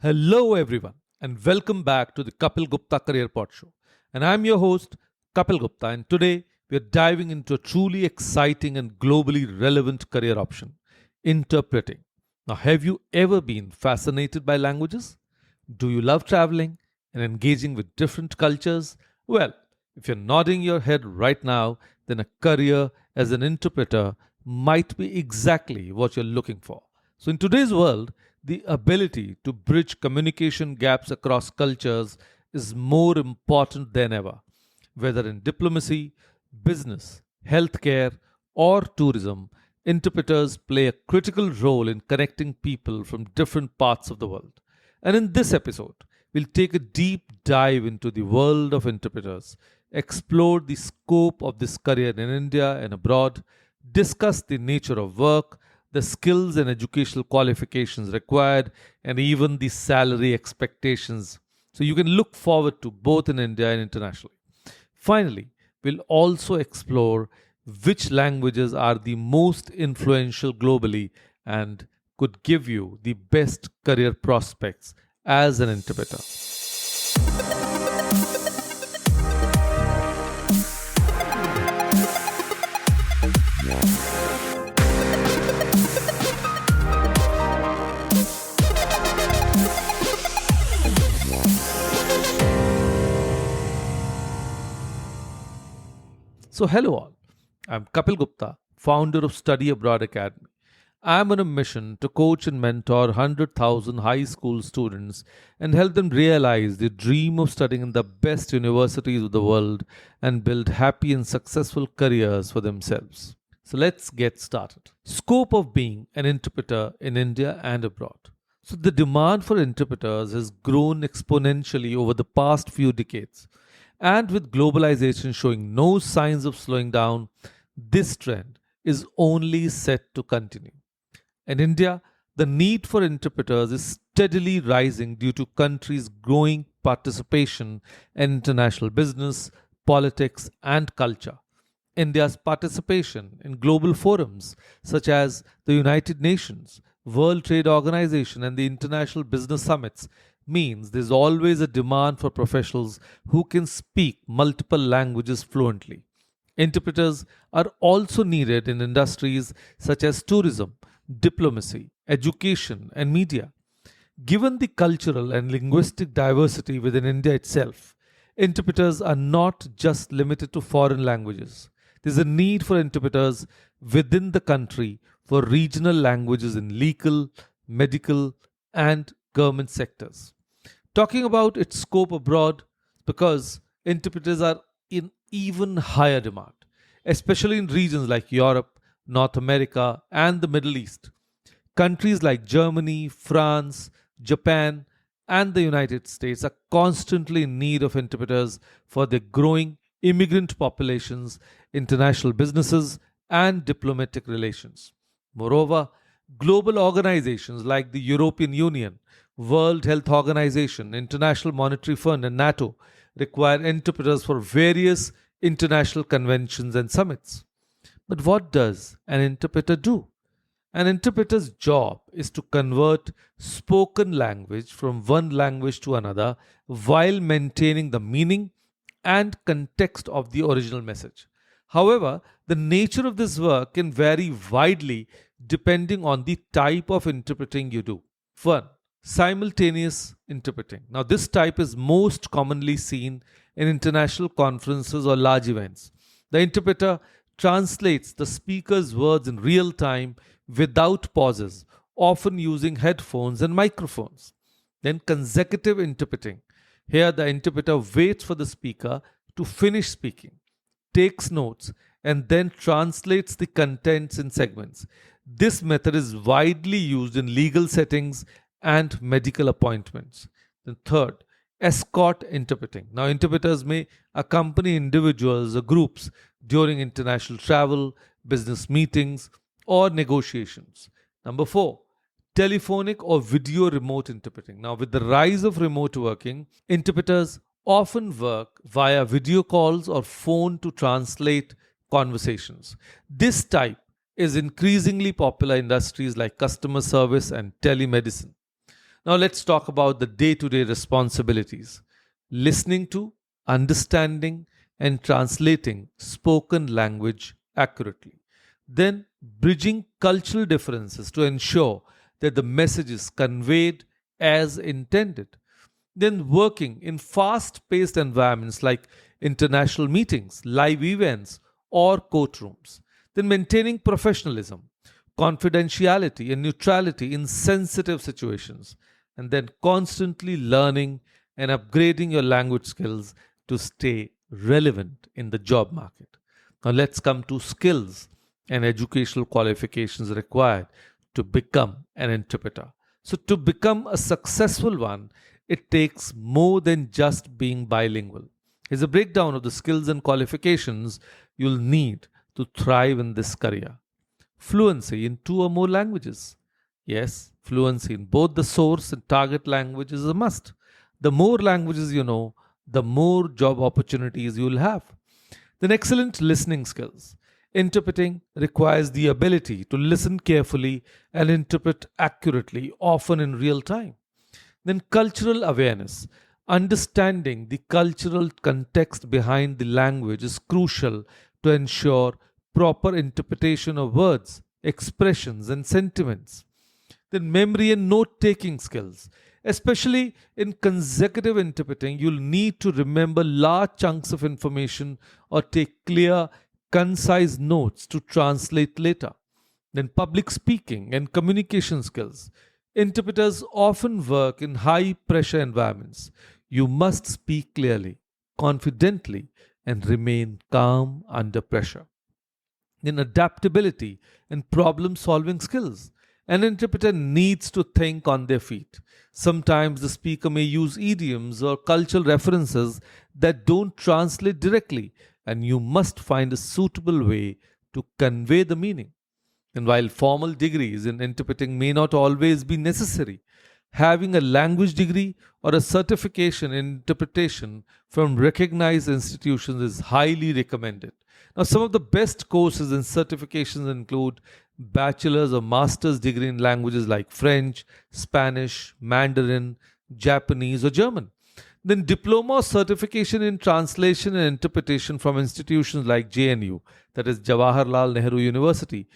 Hello, everyone, and welcome back to the Kapil Gupta Career Pod Show. And I'm your host, Kapil Gupta, and today we are diving into a truly exciting and globally relevant career option interpreting. Now, have you ever been fascinated by languages? Do you love traveling and engaging with different cultures? Well, if you're nodding your head right now, then a career as an interpreter might be exactly what you're looking for. So, in today's world, the ability to bridge communication gaps across cultures is more important than ever. Whether in diplomacy, business, healthcare, or tourism, interpreters play a critical role in connecting people from different parts of the world. And in this episode, we'll take a deep dive into the world of interpreters, explore the scope of this career in India and abroad, discuss the nature of work, the skills and educational qualifications required, and even the salary expectations. So you can look forward to both in India and internationally. Finally, we'll also explore which languages are the most influential globally and could give you the best career prospects as an interpreter. So, hello all. I'm Kapil Gupta, founder of Study Abroad Academy. I'm on a mission to coach and mentor 100,000 high school students and help them realize the dream of studying in the best universities of the world and build happy and successful careers for themselves. So, let's get started. Scope of being an interpreter in India and abroad. So, the demand for interpreters has grown exponentially over the past few decades. And with globalization showing no signs of slowing down, this trend is only set to continue. In India, the need for interpreters is steadily rising due to countries' growing participation in international business, politics, and culture. India's participation in global forums such as the United Nations, World Trade Organization, and the International Business Summits means there's always a demand for professionals who can speak multiple languages fluently. Interpreters are also needed in industries such as tourism, diplomacy, education, and media. Given the cultural and linguistic diversity within India itself, interpreters are not just limited to foreign languages. There's a need for interpreters within the country for regional languages in legal, medical, and government sectors. Talking about its scope abroad, because interpreters are in even higher demand, especially in regions like Europe, North America, and the Middle East. Countries like Germany, France, Japan, and the United States are constantly in need of interpreters for their growing immigrant populations, international businesses, and diplomatic relations. Moreover, global organizations like the European Union, World Health Organization, International Monetary Fund, and NATO require interpreters for various international conventions and summits. But what does an interpreter do? An interpreter's job is to convert spoken language from one language to another while maintaining the meaning and context of the original message. However, the nature of this work can vary widely depending on the type of interpreting you do. 1. Simultaneous interpreting. Now, this type is most commonly seen in international conferences or large events. The interpreter translates the speaker's words in real time without pauses, often using headphones and microphones. Then, consecutive interpreting. Here, the interpreter waits for the speaker to finish speaking, takes notes, and then translates the contents in segments. This method is widely used in legal settings and medical appointments. Then, third, escort interpreting. Now, interpreters may accompany individuals or groups during international travel, business meetings, or negotiations. Number four, telephonic or video remote interpreting. Now, with the rise of remote working, interpreters often work via video calls or phone to translate conversations. This type is increasingly popular in industries like customer service and telemedicine. Now, let's talk about the day to day responsibilities: listening to, understanding, and translating spoken language accurately. Then, bridging cultural differences to ensure that the message is conveyed as intended. Then, working in fast paced environments like international meetings, live events, or courtrooms. Then, maintaining professionalism, confidentiality, and neutrality in sensitive situations. And then, constantly learning and upgrading your language skills to stay relevant in the job market. Now, let's come to skills and educational qualifications required to become an interpreter. So, to become a successful one, it takes more than just being bilingual. Here's a breakdown of the skills and qualifications you'll need to thrive in this career. Fluency in two or more languages. Yes, fluency in both the source and target language is a must. The more languages you know, the more job opportunities you'll have. Then, excellent listening skills. Interpreting requires the ability to listen carefully and interpret accurately, often in real time. Then, cultural awareness. Understanding the cultural context behind the language is crucial to ensure proper interpretation of words, expressions, and sentiments. Then, memory and note taking skills. Especially in consecutive interpreting, you'll need to remember large chunks of information or take clear, concise notes to translate later. Then, public speaking and communication skills. Interpreters often work in high pressure environments. You must speak clearly, confidently, and remain calm under pressure. Then, adaptability and problem solving skills. An interpreter needs to think on their feet. Sometimes the speaker may use idioms or cultural references that don't translate directly, and you must find a suitable way to convey the meaning. And while formal degrees in interpreting may not always be necessary, having a language degree or a certification in interpretation from recognized institutions is highly recommended. Now, some of the best courses and certifications include bachelor's or master's degree in languages like French, Spanish, Mandarin, Japanese, or German. Then, diploma or certification in translation and interpretation from institutions like JNU, that is Jawaharlal Nehru University,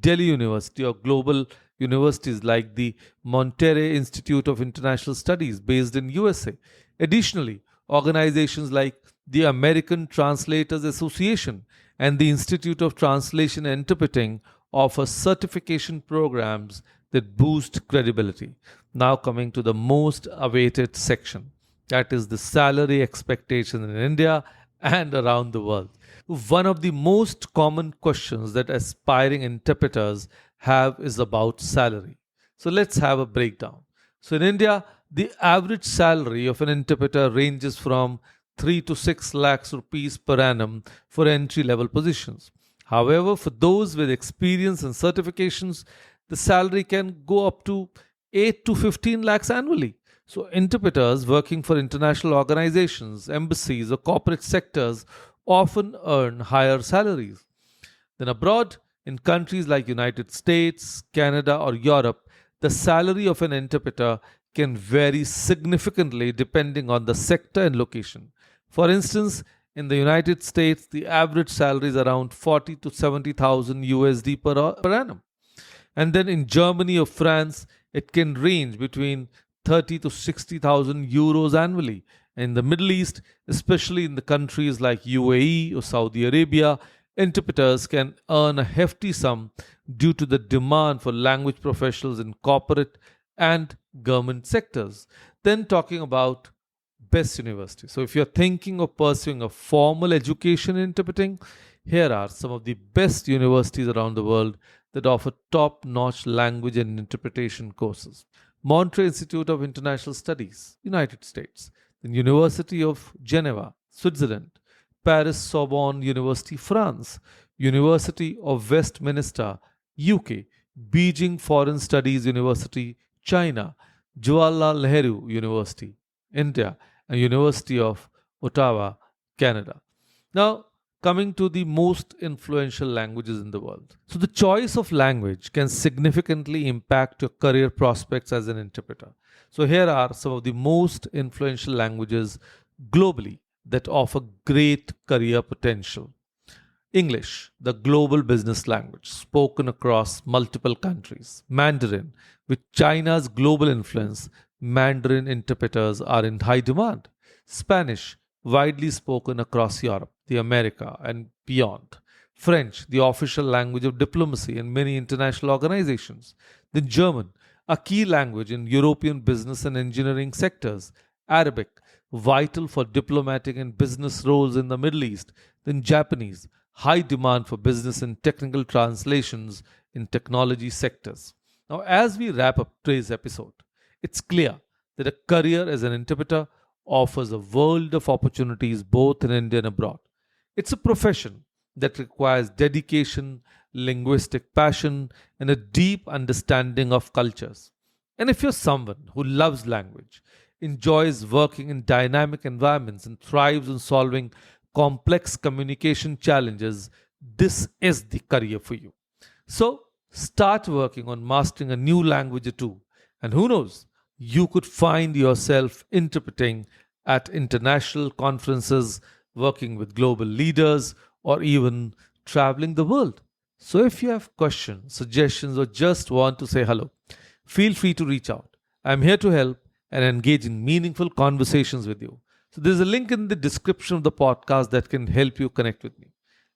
Delhi University, or global universities like the Monterey Institute of International Studies based in USA. Additionally, organizations like the American Translators Association and the Institute of Translation and Interpreting offer certification programs that boost credibility. Now, coming to the most awaited section, that is the salary expectations in India and around the world. One of the most common questions that aspiring interpreters have is about salary. So let's have a breakdown. So in India, the average salary of an interpreter ranges from 3 to 6 lakhs rupees per annum for entry level positions. However, for those with experience and certifications, the salary can go up to 8 to 15 lakhs annually. So, interpreters working for international organizations, embassies, or corporate sectors often earn higher salaries. Then, abroad, in countries like United States, Canada, or Europe, the salary of an interpreter can vary significantly depending on the sector and location. For instance, in the United States, the average salary is around 40 to 70,000 USD per annum. And then in Germany or France, it can range between 30 to 60,000 euros annually. In the Middle East, especially in the countries like UAE or Saudi Arabia, interpreters can earn a hefty sum due to the demand for language professionals in corporate and government sectors. Then, talking about best universities. So, if you're thinking of pursuing a formal education in interpreting, here are some of the best universities around the world that offer top notch language and interpretation courses: Monterey Institute of International Studies, United States; the University of Geneva, Switzerland; Paris Sorbonne University, France; University of Westminster, UK; Beijing Foreign Studies University, China; Jawaharlal Nehru University, India; and University of Ottawa, Canada. Now, coming to the most influential languages in the world. So, the choice of language can significantly impact your career prospects as an interpreter. So, here are some of the most influential languages globally that offer great career potential. English, the global business language, spoken across multiple countries. Mandarin, with China's global influence, Mandarin interpreters are in high demand. Spanish, widely spoken across Europe, the America, and beyond. French, the official language of diplomacy in many international organizations. Then German, a key language in European business and engineering sectors. Arabic, vital for diplomatic and business roles in the Middle East. Then Japanese, high demand for business and technical translations in technology sectors. Now, as we wrap up today's episode, it's clear that a career as an interpreter offers a world of opportunities both in India and abroad. It's a profession that requires dedication, linguistic passion, and a deep understanding of cultures. And if you're someone who loves language, enjoys working in dynamic environments, and thrives on solving complex communication challenges, this is the career for you. So start working on mastering a new language or two, and who knows, you could find yourself interpreting at international conferences, working with global leaders, or even traveling the world. So if you have questions, suggestions, or just want to say hello, feel free to reach out. I'm here to help and engage in meaningful conversations with you. So there's a link in the description of the podcast that can help you connect with me.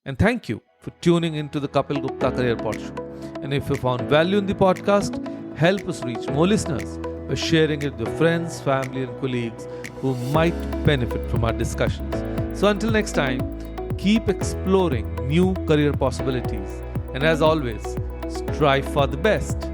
And thank you for tuning into the Kapil Gupta Career Pod Show. And if you found value in the podcast, help us reach more listeners by sharing it with your friends, family, and colleagues who might benefit from our discussions. So until next time, keep exploring new career possibilities. And as always, strive for the best.